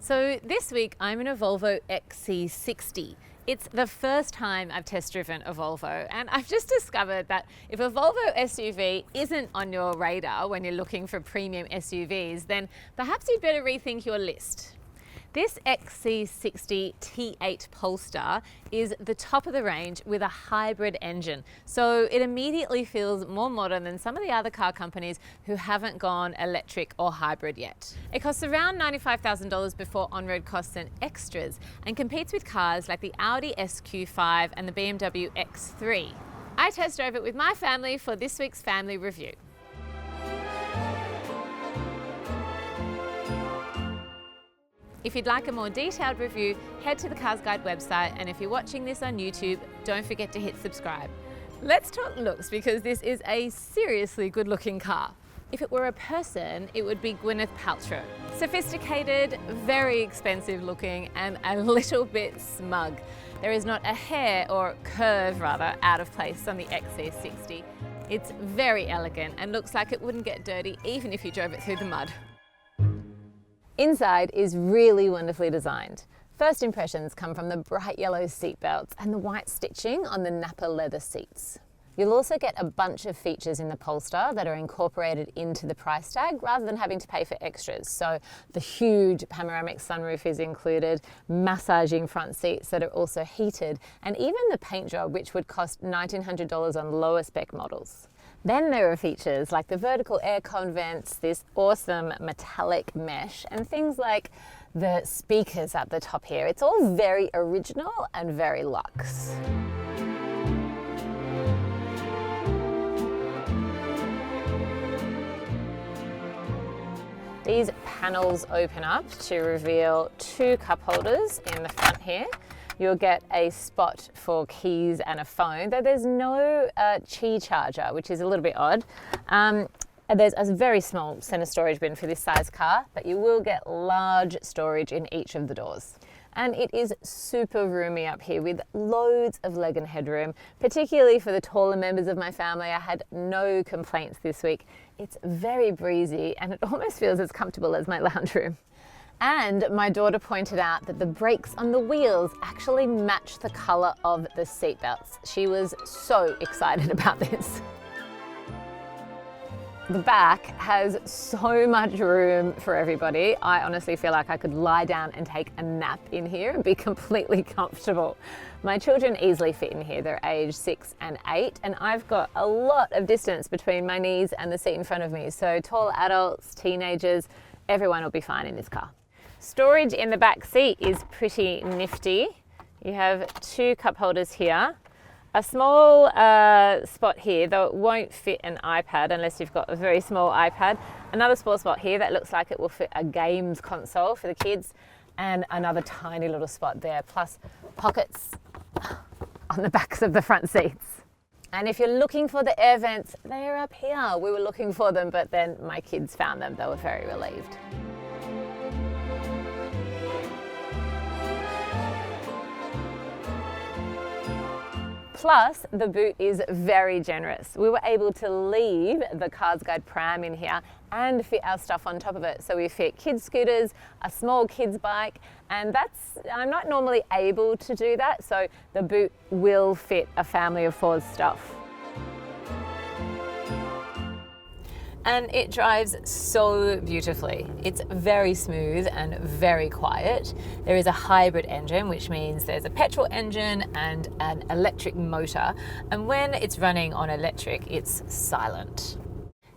So this week I'm in a Volvo XC60. It's the first time I've test driven a Volvo, and I've just discovered that if a Volvo SUV isn't on your radar when you're looking for premium SUVs, then perhaps you'd better rethink your list. This XC60 T8 Polestar is the top of the range with a hybrid engine, so it immediately feels more modern than some of the other car companies who haven't gone electric or hybrid yet. It costs around $95,000 before on-road costs and extras, and competes with cars like the Audi SQ5 and the BMW X3. I test drove it with my family for this week's family review. If you'd like a more detailed review, head to the CarsGuide website, and if you're watching this on YouTube, don't forget to hit subscribe. Let's talk looks, because this is a seriously good-looking car. If it were a person, it would be Gwyneth Paltrow. Sophisticated, very expensive looking, and a little bit smug. There is not a hair, or curve rather, out of place on the XC60. It's very elegant and looks like it wouldn't get dirty even if you drove it through the mud. Inside is really wonderfully designed. First impressions come from the bright yellow seat belts and the white stitching on the Napa leather seats. You'll also get a bunch of features in the Polestar that are incorporated into the price tag rather than having to pay for extras. So the huge panoramic sunroof is included, massaging front seats that are also heated, and even the paint job, which would cost $1,900 on lower spec models. Then there are features like the vertical aircon vents, this awesome metallic mesh, and things like the speakers at the top here. It's all very original and very luxe. These panels open up to reveal two cup holders in the front here. You'll get a spot for keys and a phone, though there's no Qi charger, which is a little bit odd. And there's a very small center storage bin for this size car, but you will get large storage in each of the doors. And it is super roomy up here with loads of leg and headroom, particularly for the taller members of my family. I had no complaints this week. It's very breezy and it almost feels as comfortable as my lounge room. And my daughter pointed out that the brakes on the wheels actually match the color of the seat belts. She was so excited about this. The back has so much room for everybody. I honestly feel like I could lie down and take a nap in here and be completely comfortable. My children easily fit in here. They're age 6 and 8, and I've got a lot of distance between my knees and the seat in front of me. So tall adults, teenagers, everyone will be fine in this car. Storage in the back seat is pretty nifty. You have two cup holders here, a small spot here, though it won't fit an iPad unless you've got a very small iPad. Another small spot here that looks like it will fit a games console for the kids, and another tiny little spot there, plus pockets on the backs of the front seats. And if you're looking for the air vents, they're up here. We were looking for them, but then my kids found them. They were very relieved. Plus, the boot is very generous. We were able to leave the CarsGuide pram in here and fit our stuff on top of it. So we fit kids' scooters, a small kids' bike, and I'm not normally able to do that, so the boot will fit a family of 4's stuff. And it drives so beautifully. It's very smooth and very quiet. There is a hybrid engine, which means there's a petrol engine and an electric motor. And when it's running on electric, it's silent.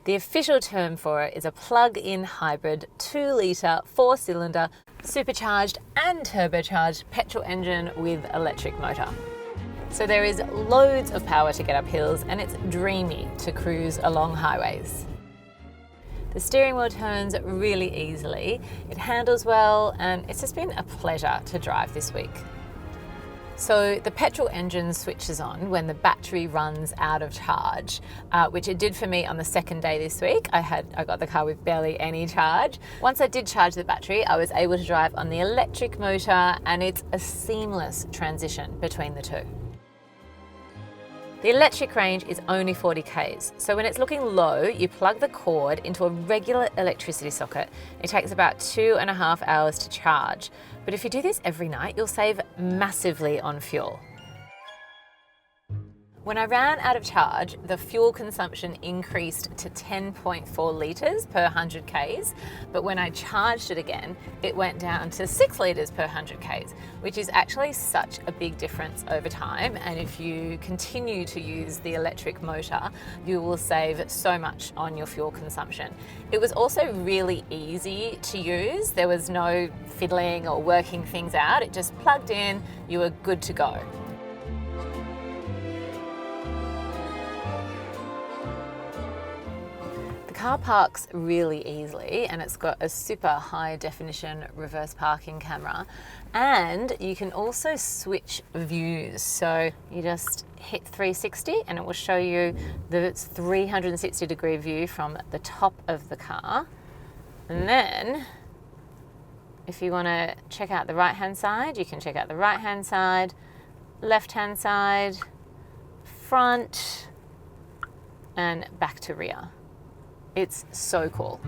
The official term for it is a plug-in hybrid 2-litre 4-cylinder supercharged and turbocharged petrol engine with electric motor. So there is loads of power to get up hills, and it's dreamy to cruise along highways. The steering wheel turns really easily, it handles well, and it's just been a pleasure to drive this week. So the petrol engine switches on when the battery runs out of charge, which it did for me on the second day this week. I got the car with barely any charge. Once I did charge the battery, I was able to drive on the electric motor, and it's a seamless transition between the two. The electric range is only 40 k's, so when it's looking low, you plug the cord into a regular electricity socket. It takes about 2.5 hours to charge, but if you do this every night, you'll save massively on fuel. When I ran out of charge, the fuel consumption increased to 10.4 litres per 100 k's, but when I charged it again, it went down to 6 litres per 100 k's, which is actually such a big difference over time. And if you continue to use the electric motor, you will save so much on your fuel consumption. It was also really easy to use. There was no fiddling or working things out. It just plugged in, you were good to go. The car parks really easily, and it's got a super high definition reverse parking camera, and you can also switch views. So you just hit 360 and it will show you the 360 degree view from the top of the car. And then if you want to check out the right hand side, you can check out the right hand side, left hand side, front, and back to rear. It's so cool.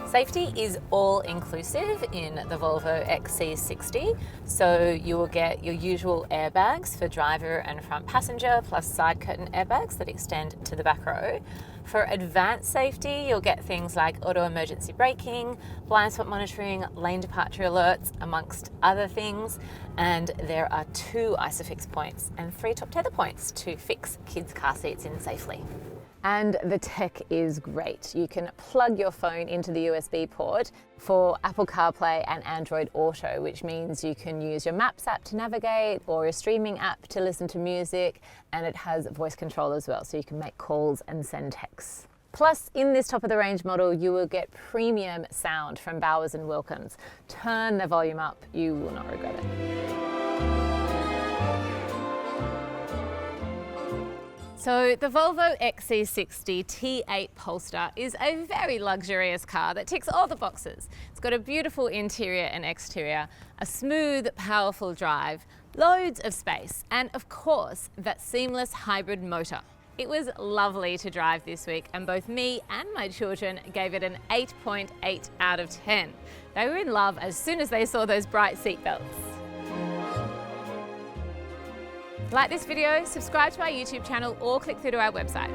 Safety is all inclusive in the Volvo XC60, so you will get your usual airbags for driver and front passenger, plus side curtain airbags that extend to the back row. For advanced safety, you'll get things like auto emergency braking, blind spot monitoring, lane departure alerts, amongst other things. And there are 2 ISOFIX points and 3 top tether points to fix kids' car seats in safely. And the tech is great. You can plug your phone into the USB port for Apple CarPlay and Android Auto, which means you can use your Maps app to navigate or a streaming app to listen to music, and it has voice control as well, so you can make calls and send texts. Plus, in this top-of-the-range model, you will get premium sound from Bowers & Wilkins. Turn the volume up, you will not regret it. So the Volvo XC60 T8 Polestar is a very luxurious car that ticks all the boxes. It's got a beautiful interior and exterior, a smooth, powerful drive, loads of space, and of course, that seamless hybrid motor. It was lovely to drive this week, and both me and my children gave it an 8.8 out of 10. They were in love as soon as they saw those bright seatbelts. Like this video, subscribe to our YouTube channel, or click through to our website.